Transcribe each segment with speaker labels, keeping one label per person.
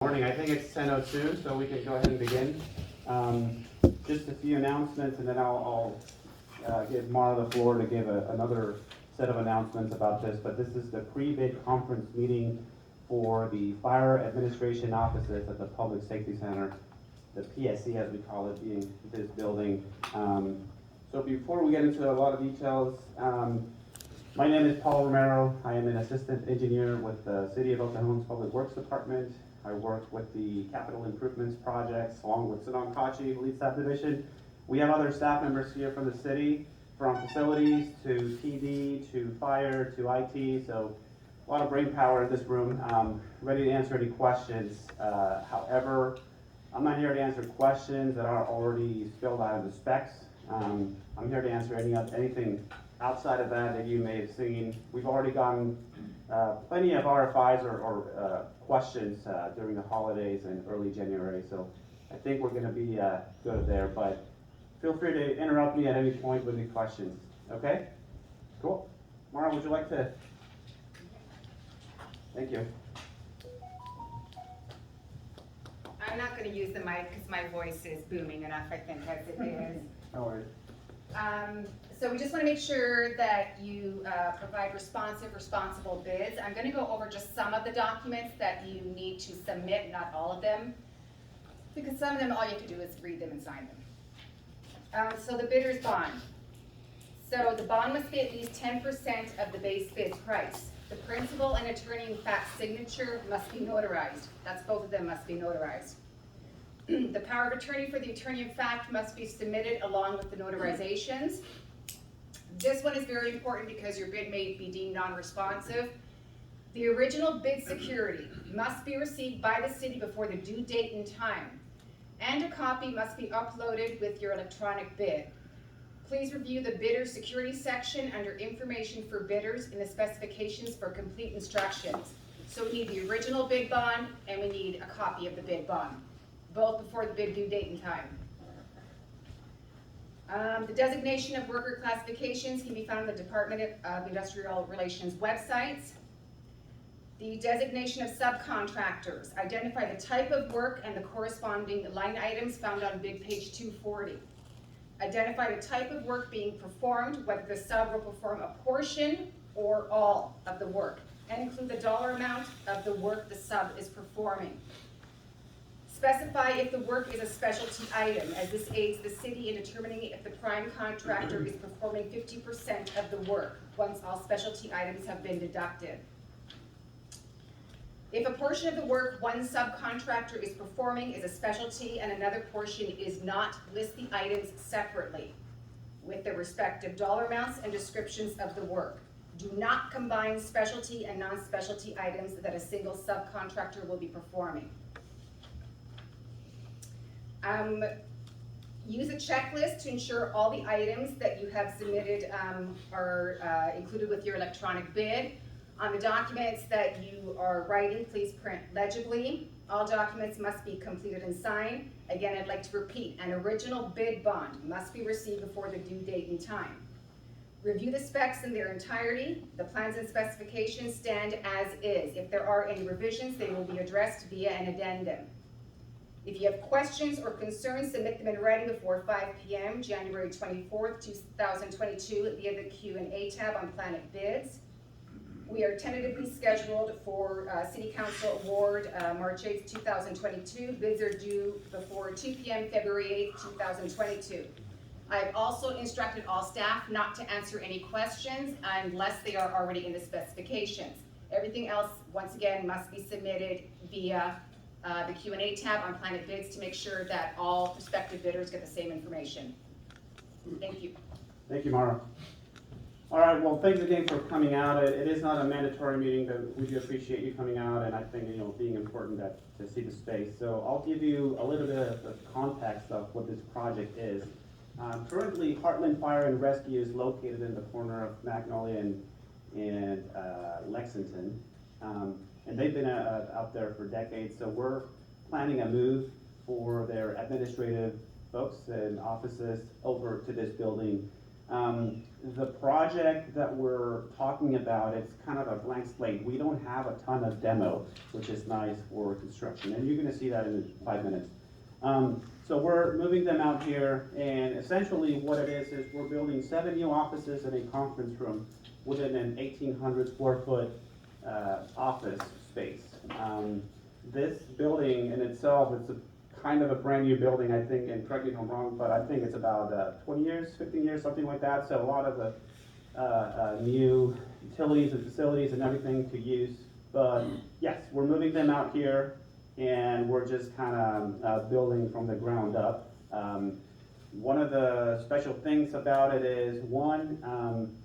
Speaker 1: morning. I think it's 10:02, so we can go ahead and begin. Just a few announcements, and then I'll give Mara the floor to give another set of announcements about this. But this is the pre-bid conference meeting for the Fire Administration Offices at the Public Safety Center, the PSC as we call it, being this building. So before we get into a lot of details, my name is Paul Romero. I am an assistant engineer with the City of El Cajon's Public Works Department. I work with the capital improvements projects along with Sonong Kachi Lead Subdivision. We have other staff members here from the city, from facilities to PD to fire to IT. So a lot of brain power in this room. Ready to answer any questions. However, I'm not here to answer questions that are already spelled out in the specs. I'm here to answer anything outside of that you may have seen. We've already gotten plenty of RFIs or questions during the holidays and early January, so I think we're going to be good there, but feel free to interrupt me at any point with any questions. Okay? Cool. Mara, would you like to? Thank you.
Speaker 2: I'm not going to use the mic because my voice is booming enough, I think, as it is.
Speaker 1: No worries.
Speaker 2: So we just want to make sure that you provide responsible bids. I'm going to go over just some of the documents that you need to submit, not all of them, because some of them all you have to do is read them and sign them. So the bidder's bond. So the bond must be at least 10% of the base bid price. The principal and attorney-in-fact signature must be notarized. That's both of them must be notarized. The power of attorney for the attorney-in-fact must be submitted along with the notarizations. This one is very important because your bid may be deemed non-responsive. The original bid security must be received by the city before the due date and time, and a copy must be uploaded with your electronic bid. Please review the bidder security section under information for bidders in the specifications for complete instructions. So we need the original bid bond and we need a copy of the bid bond, both before the bid due date and time. The designation of worker classifications can be found in the Department of Industrial Relations websites. The designation of subcontractors. Identify the type of work and the corresponding line items found on bid page 240. Identify the type of work being performed, whether the sub will perform a portion or all of the work, and include the dollar amount of the work the sub is performing. Specify if the work is a specialty item, as this aids the city in determining if the prime contractor is performing 50% of the work, once all specialty items have been deducted. If a portion of the work one subcontractor is performing is a specialty and another portion is not, list the items separately with their respective dollar amounts and descriptions of the work. Do not combine specialty and non-specialty items that a single subcontractor will be performing. Use a checklist to ensure all the items that you have submitted are included with your electronic bid. On the documents that you are writing, please print legibly. All documents must be completed and signed. Again, I'd like to repeat, an original bid bond must be received before the due date and time. Review the specs in their entirety. The plans and specifications stand as is. If there are any revisions, they will be addressed via an addendum. If you have questions or concerns, submit them in writing before 5 p.m. January 24th, 2022 via the Q&A tab on Planet Bids. We are tentatively scheduled for City Council Award March 8th, 2022. Bids are due before 2 p.m. February 8th, 2022. I have also instructed all staff not to answer any questions unless they are already in the specifications. Everything else, once again, must be submitted via the Q&A tab on Planet Bids to make sure that all prospective bidders get the same information. Thank you.
Speaker 1: Thank you, Mara. All right, well, thanks again for coming out. It is not a mandatory meeting, but we do appreciate you coming out, and I think, being important to see the space. So I'll give you a little bit of context of what this project is. Currently, Heartland Fire and Rescue is located in the corner of Magnolia and Lexington, and they've been out there for decades. So we're planning a move for their administrative folks and offices over to this building The project that we're talking about, it's kind of a blank slate. We don't have a ton of demo, which is nice for construction, and you're gonna see that in 5 minutes. So we're moving them out here, and essentially what it is we're building 7 new offices and a conference room within an 1,800 square foot office space. This building in itself, it's a kind of a brand new building, I think, and correct me if I'm wrong, but I think it's about 20 years, 15 years, something like that. So a lot of the new utilities and facilities and everything to use. But yes, we're moving them out here, and we're just kind of building from the ground up. One of the special things about it is, one,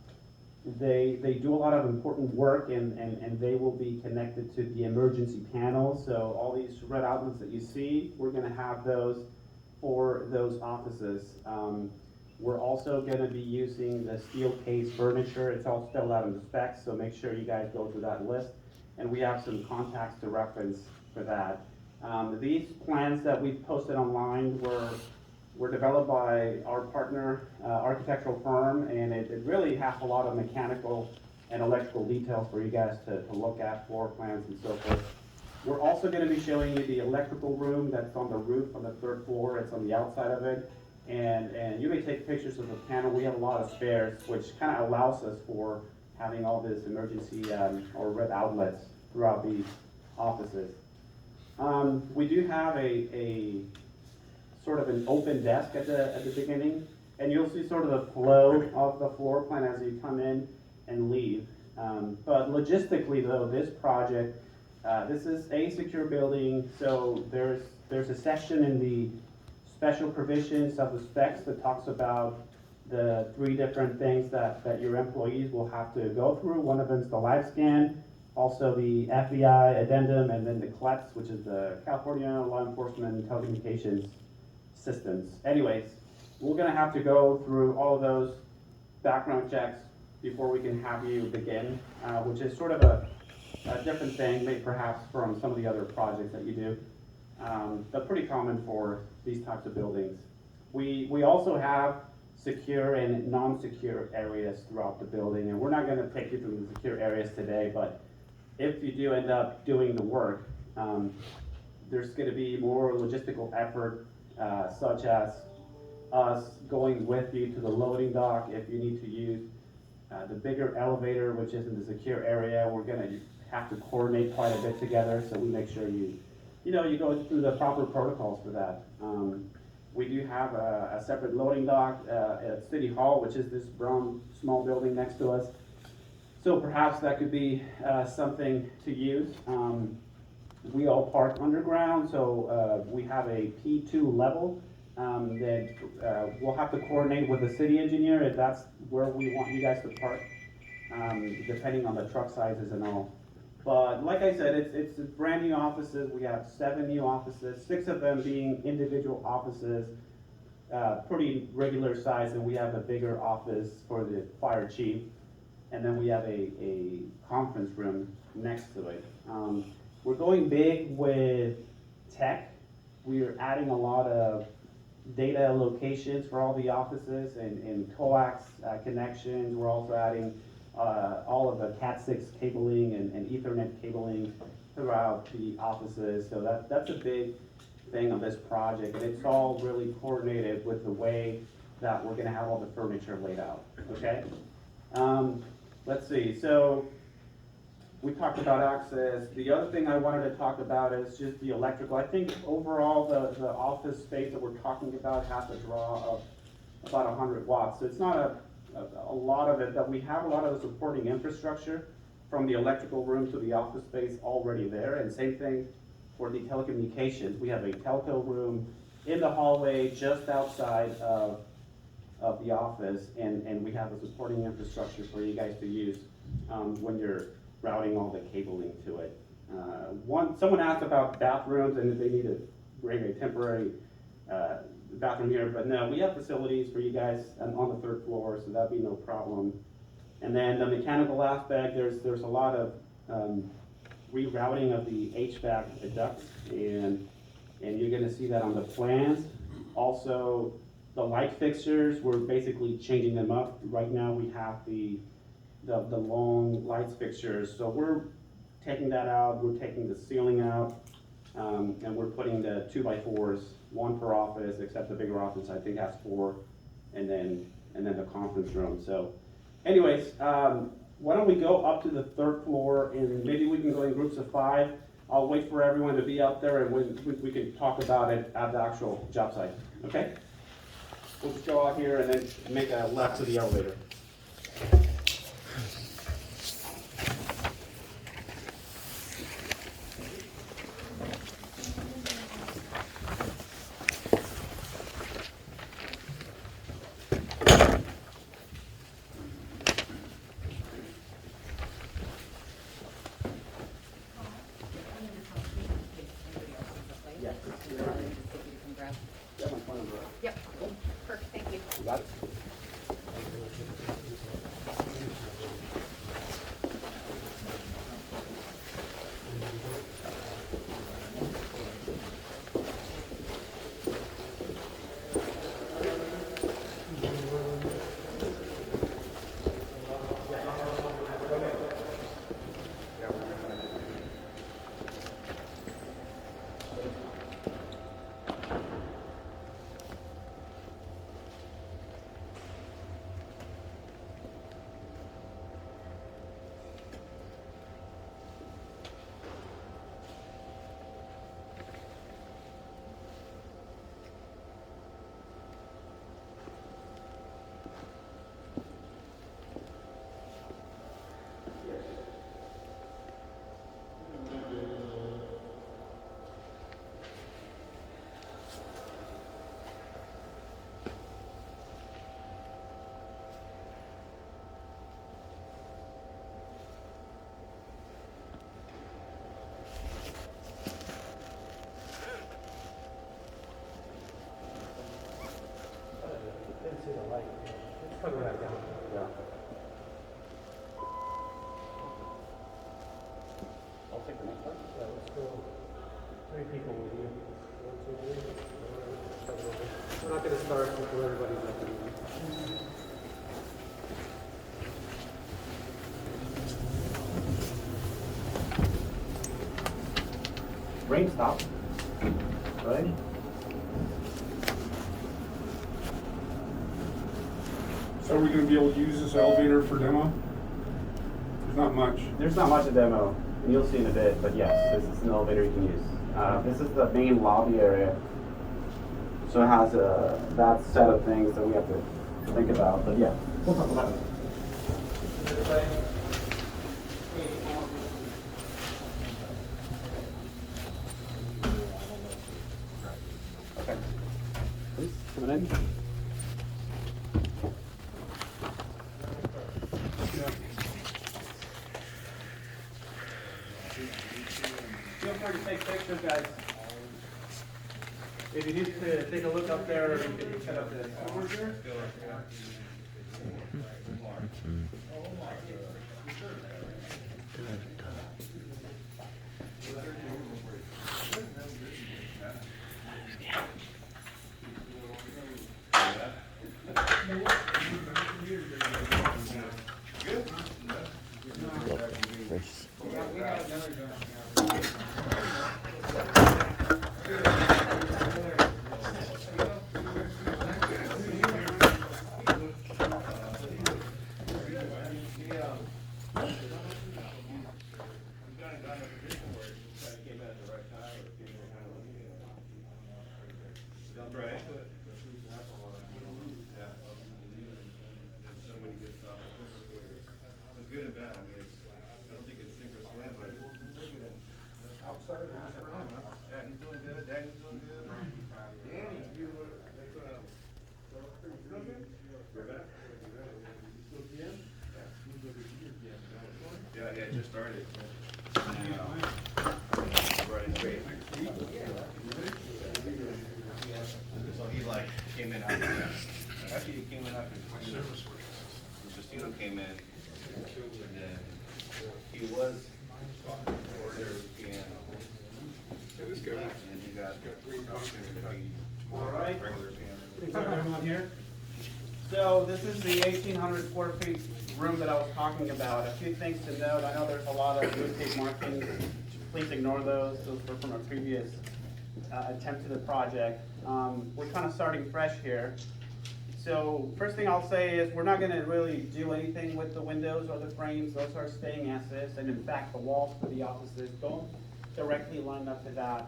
Speaker 1: they do a lot of important work, and they will be connected to the emergency panels. So all these red outlets that you see, we're gonna have those for those offices. We're also gonna be using the steel case furniture. It's all spelled out in the specs, so make sure you guys go through that list. And we have some contacts to reference for that. These plans that we've posted online were developed by our partner architectural firm, and it really has a lot of mechanical and electrical details for you guys to look at, floor plans and so forth. We're also going to be showing you the electrical room that's on the roof on the 3rd floor. It's on the outside of it, and you may take pictures of the panel. We have a lot of spares, which kind of allows us for having all this emergency or red outlets throughout these offices. We do have a sort of an open desk at the beginning, and you'll see sort of the flow of the floor plan as you come in and leave. But logistically though, this project, this is a secure building, so there's a section in the special provisions of the specs that talks about the 3 different things that your employees will have to go through. One of them is the live scan, also the FBI addendum, and then the CLEPS, which is the California Law Enforcement Telecommunications Systems. Anyways, we're gonna have to go through all of those background checks before we can have you begin, which is sort of a different thing, maybe perhaps from some of the other projects that you do, but pretty common for these types of buildings. We also have secure and non-secure areas throughout the building, and we're not gonna take you through the secure areas today, but if you do end up doing the work, there's gonna be more logistical effort, such as us going with you to the loading dock. If you need to use the bigger elevator, which is in the secure area, we're gonna have to coordinate quite a bit together, so we make sure you go through the proper protocols for that. We do have a separate loading dock at City Hall, which is this brown small building next to us. So perhaps that could be something to use. We all park underground, so we have a P2 level that we'll have to coordinate with the city engineer if that's where we want you guys to park, depending on the truck sizes and all. But like I said, it's brand new offices. We have 7 new offices, 6 of them being individual offices, pretty regular size, and we have a bigger office for the fire chief, and then we have a conference room next to it. We're going big with tech. We are adding a lot of data locations for all the offices and coax connections. We're also adding all of the Cat6 cabling and Ethernet cabling throughout the offices. So that's a big thing of this project, and it's all really coordinated with the way that we're gonna have all the furniture laid out, okay? Let's see, so we talked about access. The other thing I wanted to talk about is just the electrical. I think overall the office space that we're talking about has a draw of about 100 watts. So it's not a lot of it, but we have a lot of the supporting infrastructure from the electrical room to the office space already there. And same thing for the telecommunications. We have a telco room in the hallway just outside of the office, and we have a supporting infrastructure for you guys to use when you're routing all the cabling to it. Someone asked about bathrooms and if they need to bring a temporary bathroom here, but no, we have facilities for you guys on the 3rd floor, so that'd be no problem. And then the mechanical aspect, there's a lot of rerouting of the HVAC ducts, and you're gonna see that on the plans. Also, The light fixtures, we're basically changing them up. Right now, we have the long lights fixtures, so we're taking that out, we're taking the ceiling out, and we're putting the 2x4s, one per office, except the bigger office, I think, has 4, and then the conference room. So anyways, why don't we go up to the 3rd floor, and maybe we can go in groups of 5. I'll wait for everyone to be up there, and we can talk about it at the actual job site, okay? We'll just go out here and then make a left to the elevator. Yes. Yeah, my phone number.
Speaker 2: Yep, perfect, thank you.
Speaker 1: You got it?
Speaker 3: See the light. It's coming back down.
Speaker 1: Yeah. I'll take the next one.
Speaker 3: Yeah, let's go. 3 people with you. 1, 2, 3. We're not gonna start until everybody's up and running.
Speaker 1: Rain stop. Right?
Speaker 4: So are we gonna be able to use this elevator for demo? There's not much.
Speaker 1: There's not much of demo, and you'll see in a bit, but yes, this is an elevator you can use. This is the main lobby area. So it has that set of things that we have to think about, but yeah, we'll talk about it. Okay. Please, coming in. Feel free to take pictures, guys. If you need to take a look up there, you can set up the cameras here.
Speaker 5: Good and bad. I mean, I don't think it's sink or swim, but outside of that, yeah, he's doing good. Danny's doing good. Danny, you were you're back. Yeah, yeah, just started. Right, great. So he like came in after that. Actually, he came in after Justino came in. And then he was ordered piano. And he you got opportunity to be more
Speaker 1: All right.
Speaker 5: regular standard.
Speaker 1: Is everyone here? So this is the 1,800 square feet room that I was talking about. A few things to note. I know there's a lot of landscape markings. Please ignore those. Those were from a previous attempt to the project. We're kind of starting fresh here. So first thing I'll say is we're not going to really do anything with the windows or the frames. Those are staying as is. And in fact, the walls for the offices don't directly line up to that.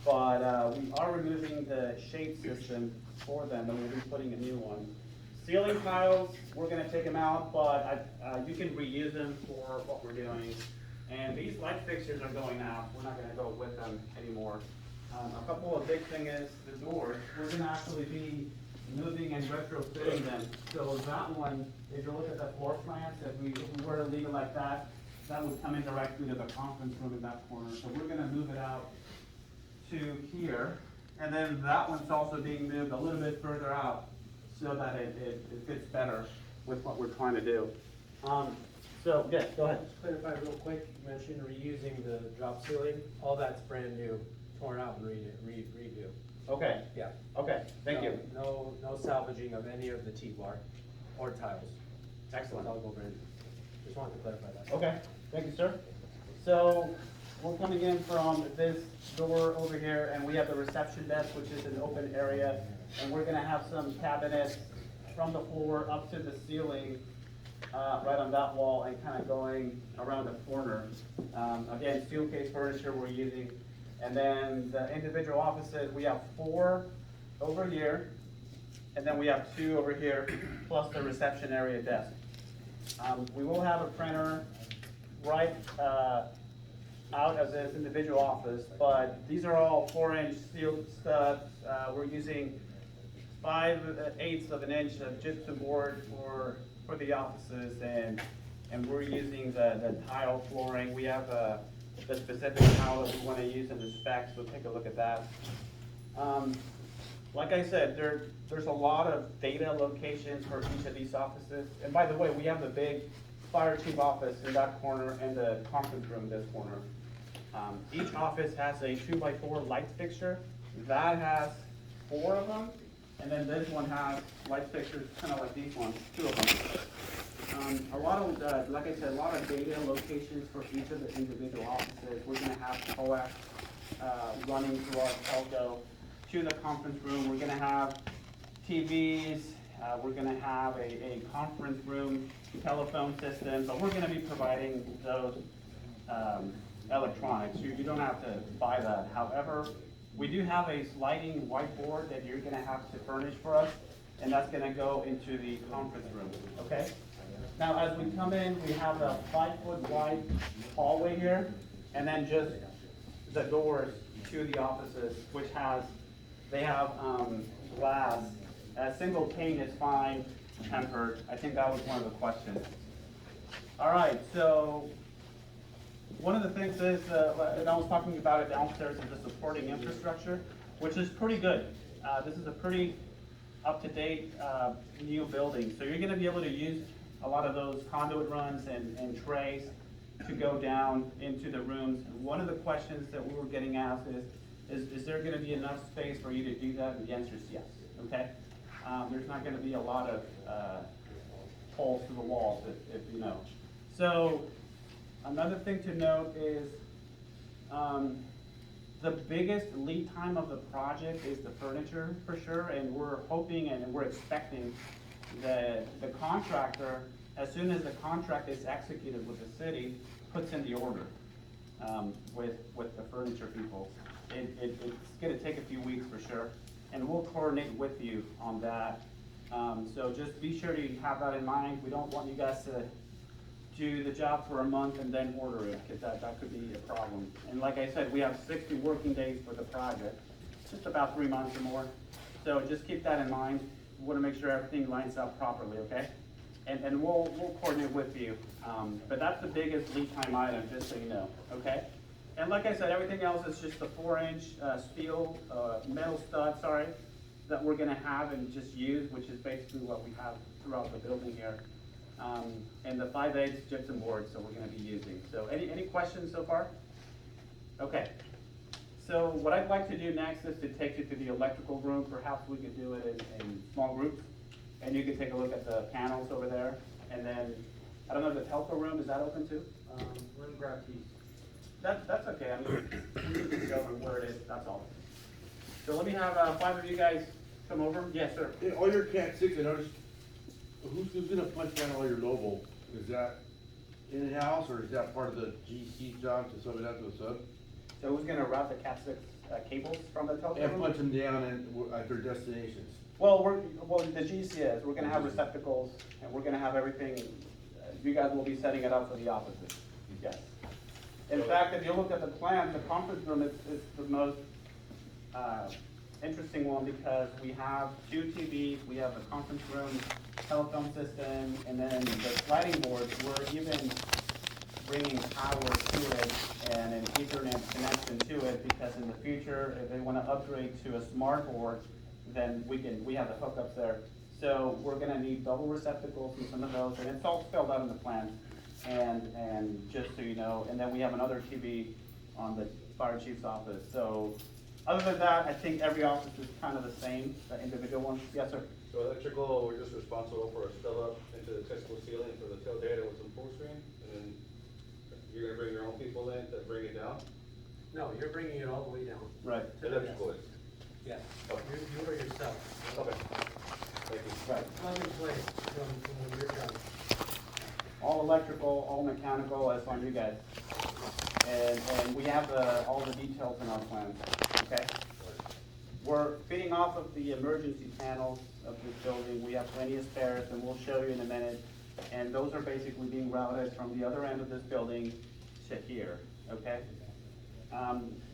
Speaker 1: But we are removing the shade system for them, and we'll be putting a new one. Ceiling tiles, we're gonna take them out, but you can reuse them for what we're doing. And these light fixtures are going out. We're not gonna go with them anymore. A couple of big thing is the doors. We're gonna actually be moving and retrofitting them. So that one, if you look at the floor plans, if we were to leave it like that, that would come in directly to the conference room in that corner. So we're gonna move it out to here. And then that one's also being moved a little bit further out so that it fits better with what we're trying to do. So, yes, go ahead.
Speaker 3: Just clarify real quick, you mentioned reusing the drop ceiling, all that's brand new, torn out and redo.
Speaker 1: Okay,
Speaker 3: Yeah.
Speaker 1: okay, thank you.
Speaker 3: No salvaging of any of the T-bar or tiles.
Speaker 1: Excellent.
Speaker 3: It's all go brand new. Just wanted to clarify that.
Speaker 1: Okay, thank you, sir. So, we're coming in from this door over here, and we have the reception desk, which is an open area. And we're gonna have some cabinets from the floor up to the ceiling, right on that wall and kind of going around the corner. Again, steel case furniture we're using. And then the individual offices, we have 4 over here, and then we have 2 over here, plus the reception area desk. We will have a printer right out of this individual office, but these are all 4-inch steel studs. We're using 5/8 of an inch of gypsum board for the offices, and we're using the tile flooring. We have the specific tile that we want to use in the specs. We'll take a look at that. Like I said, there's a lot of data locations for each of these offices. And by the way, we have the big fire chief office in that corner and the conference room in this corner. Each office has a 2x4 light fixture. That has 4 of them. And then this one has light fixtures, kind of like these ones, 2 of them. A lot of, like I said, a lot of data locations for each of the individual offices. We're gonna have coax running through our telco to the conference room. We're gonna have TVs, we're gonna have a conference room telephone system, but we're gonna be providing those electronics. You don't have to buy that. However, we do have a sliding whiteboard that you're gonna have to furnish for us, and that's gonna go into the conference room, okay? Now, as we come in, we have a 5-foot wide hallway here, and then just the doors to the offices, which they have glass. A single pane is fine, tempered. I think that was one of the questions. All right, so one of the things is, and I was talking about it downstairs, is the supporting infrastructure, which is pretty good. This is a pretty up-to-date new building. So you're gonna be able to use a lot of those conduit runs and trays to go down into the rooms. And one of the questions that we were getting asked is there gonna be enough space for you to do that? And the answer is yes, okay? There's not gonna be a lot of holes through the walls, if you know. So another thing to note is the biggest lead time of the project is the furniture for sure, and we're hoping and we're expecting the contractor, as soon as the contract is executed with the city, puts in the order with the furniture people. It's gonna take a few weeks for sure, and we'll coordinate with you on that. So just be sure to have that in mind. We don't want you guys to do the job for a month and then order it, because that could be a problem. And like I said, we have 60 working days for the project, just about 3 months or more. So just keep that in mind. We want to make sure everything lines up properly, okay? And we'll coordinate with you. But that's the biggest lead time item, just so you know, okay? And like I said, everything else is just the 4-inch steel, metal stud, sorry, that we're gonna have and just use, which is basically what we have throughout the building here. And the 5/8 gypsum board, so we're gonna be using. So any questions so far? Okay. So what I'd like to do next is to take you to the electrical room. Perhaps we could do it in small groups. And you can take a look at the panels over there. And then, I don't know, the telco room, is that open too?
Speaker 3: Let me grab keys.
Speaker 1: That's okay, I mean, we can just go over where it is, that's all. So let me have, 5 of you guys come over. Yes, sir.
Speaker 6: Yeah, all your Cat 6, I noticed, who's gonna punch down all your logo? Is that in-house, or is that part of the GC job to sub it out to a sub?
Speaker 1: So who's gonna route the Cat 6 cables from the telco
Speaker 6: And
Speaker 1: room?
Speaker 6: punch them down at their destinations?
Speaker 1: Well, the GC is, we're gonna have receptacles, and we're gonna have everything, you guys will be setting it up for the offices, yes. In fact, if you look at the plan, the conference room is the most, interesting one, because we have 2 TVs, we have the conference room, telephone system, and then the sliding boards, we're even bringing power to it and an Ethernet connection to it, because in the future, if they wanna upgrade to a smart board, then we have the hookups there. So we're gonna need double receptacles and some of those, and it's all spelled out in the plan. And just so you know, and then we have another TV on the fire chief's office. So other than that, I think every office is kind of the same, the individual ones. Yes, sir.
Speaker 5: So electrical, we're just responsible for a stub up into the textile ceiling for the tail data with some full screen, and then you're gonna bring your own people in to bring it down?
Speaker 3: No, you're bringing it all the way down.
Speaker 1: Right.
Speaker 5: Electrical is.
Speaker 3: Yes.
Speaker 5: Okay.
Speaker 3: You or yourself.
Speaker 5: Okay. Thank you.
Speaker 1: Right.
Speaker 3: Plug and play from when you're done.
Speaker 1: All electrical, all mechanical, that's on you guys. And we have all the details in our plans, okay? We're feeding off of the emergency panels of this building. We have plenty of spares, and we'll show you in a minute. And those are basically being routed from the other end of this building to here, okay?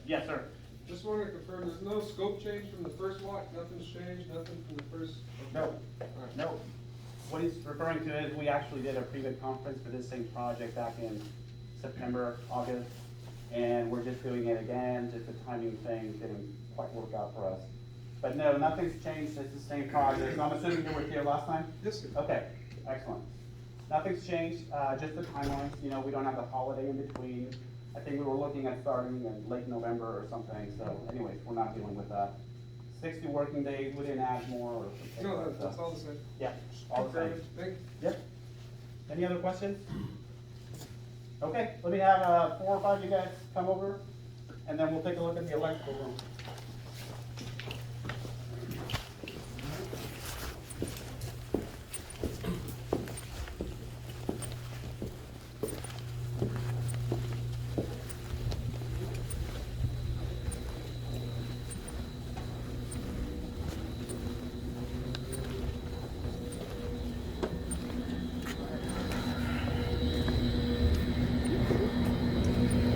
Speaker 1: Yes, sir.
Speaker 7: Just wanted to confirm, there's no scope change from the first lot, nothing's changed, nothing from the first?
Speaker 1: No,
Speaker 7: Alright.
Speaker 1: no. What he's referring to is, we actually did a pre-bid conference for this same project back in September, August, and we're just doing it again, just a timing thing, didn't quite work out for us. But no, nothing's changed, it's the same project. So I'm assuming you were here last time?
Speaker 7: Yes, sir.
Speaker 1: Okay, excellent. Nothing's changed, just the timelines, you know, we don't have the holiday in between. I think we were looking at starting in late November or something, so anyways, we're not dealing with that. 60 working days, we didn't add more or something.
Speaker 7: No, that's all the same.
Speaker 1: Yeah, all the same.
Speaker 7: Confirm. Thank you.
Speaker 1: Yep. Any other questions? Okay, let me have 4 or 5 of you guys come over, and then we'll take a look at the electrical room.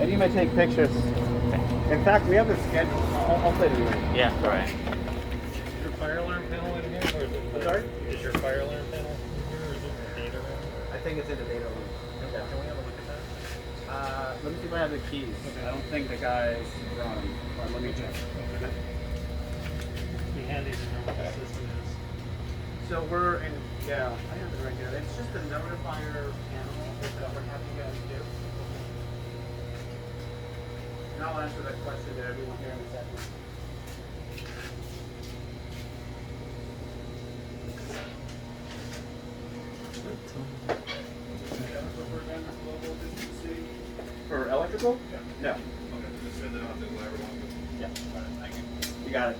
Speaker 1: And you may take pictures. In fact, we have the schedule. I'll put it in there.
Speaker 8: Yeah, right.
Speaker 3: Is your fire alarm panel in here, or is it?
Speaker 1: I'm sorry?
Speaker 3: Is your fire alarm panel in here, or is it the data room?
Speaker 1: I think it's in the data room.
Speaker 3: Okay, can we have a look at that?
Speaker 1: Let me see if I have the keys. I don't think the guys brought them, but let me check.
Speaker 3: Be handy to know what the system is.
Speaker 1: So we're in, yeah, I have it right here. It's just a notifier panel that we're having you guys do. And I'll answer that question to everyone here in a second. For electrical? No.
Speaker 5: Okay, just send it on to whoever wants it.
Speaker 1: Yeah.
Speaker 5: Thank you.
Speaker 1: You got it.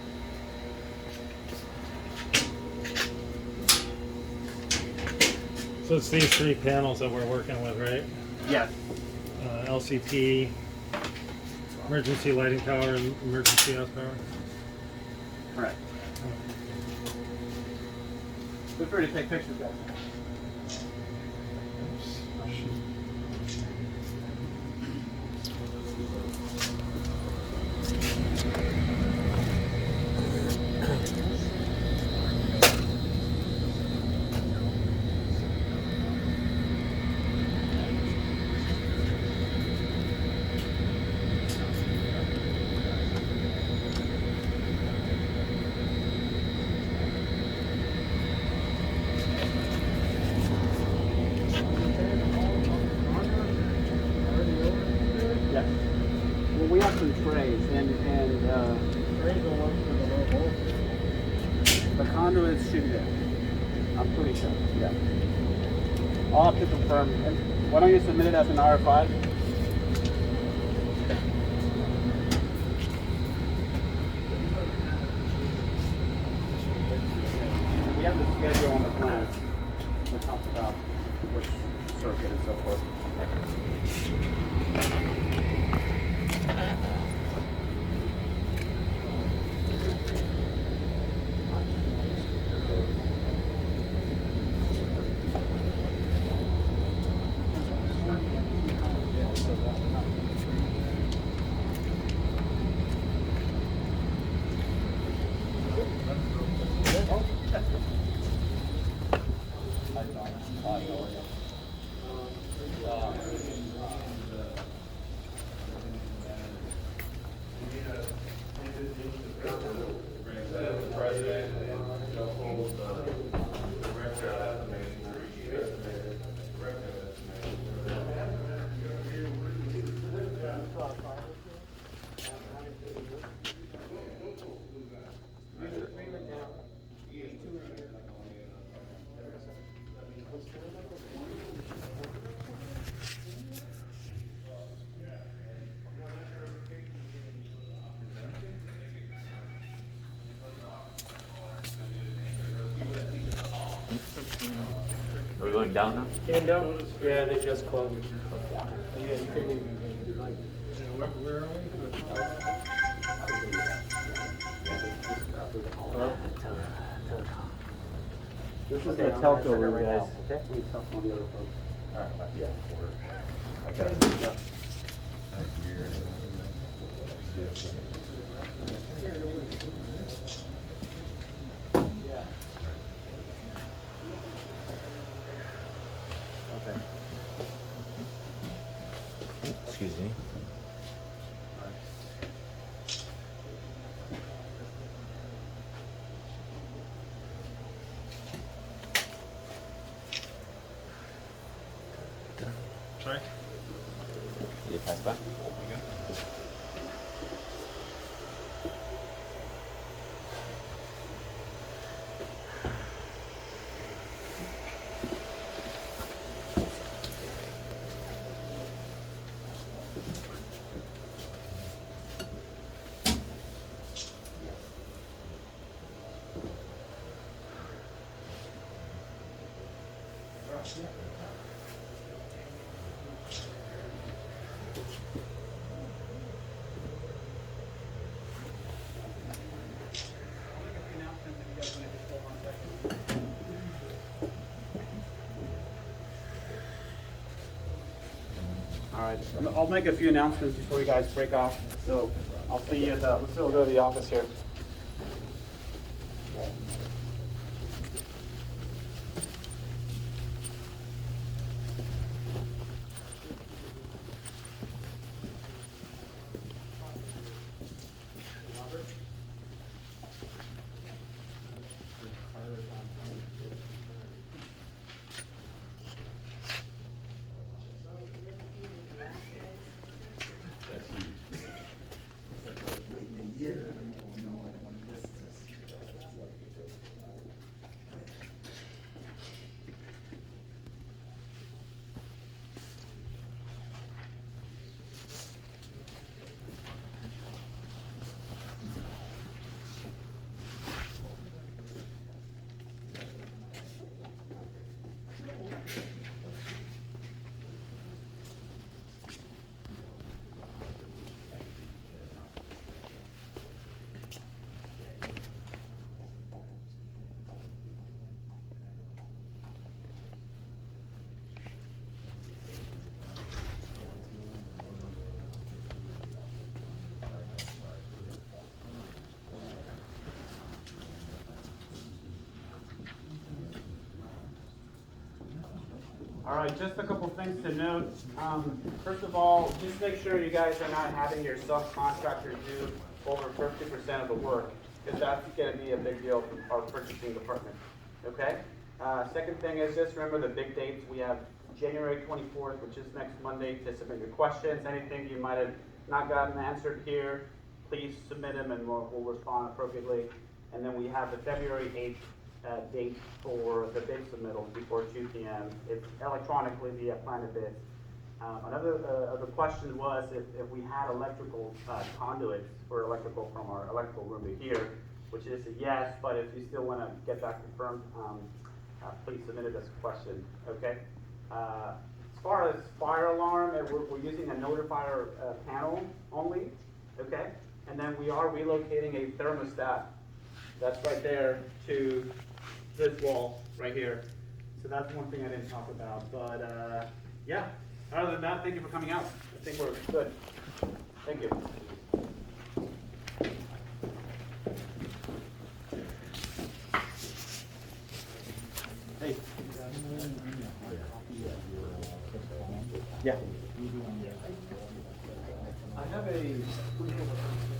Speaker 3: So it's these 3 panels that we're working with, right?
Speaker 1: Yes.
Speaker 3: LCP, emergency lighting tower, and emergency house power.
Speaker 1: Correct. Feel free to take pictures, guys. conduit should be there. I'm pretty sure, yeah. I'll have to confirm. And why don't you submit it as an RFI? We have the schedule on the plan that talks about which circuit and so forth.
Speaker 8: Are we going down now?
Speaker 3: Came down? Yeah, they just closed. Yeah, you couldn't even, like,
Speaker 7: Where are we?
Speaker 1: This is the telco room, guys. Okay. We talk on the other folks.
Speaker 8: Yeah. Excuse me.
Speaker 7: Sorry?
Speaker 8: You pass by?
Speaker 1: All right, I'll make a few announcements before you guys break off. So I'll see you at the, let's go to the office here. All right, just a couple things to note. First of all, just make sure you guys are not having your subcontractor do over 50% of the work, because that's gonna be a big deal for our purchasing department, okay? Second thing is just remember the big dates. We have January 24th, which is next Monday, to submit your questions. Anything you might have not gotten answered here, please submit them and we'll respond appropriately. And then we have the February 8th date for the bid submittal before 2 p.m. It's electronically via Planet Bids. Another of the question was if we had electrical conduits for electrical from our electrical room to here, which is a yes, but if you still want to get that confirmed, please submit it as a question, okay? As far as fire alarm, we're using a notifier panel only, okay? And then we are relocating a thermostat that's right there to this wall right here. So that's one thing I didn't talk about, but yeah. Other than that, thank you for coming out. I think we're good. Thank you. Hey. Yeah.
Speaker 3: I have a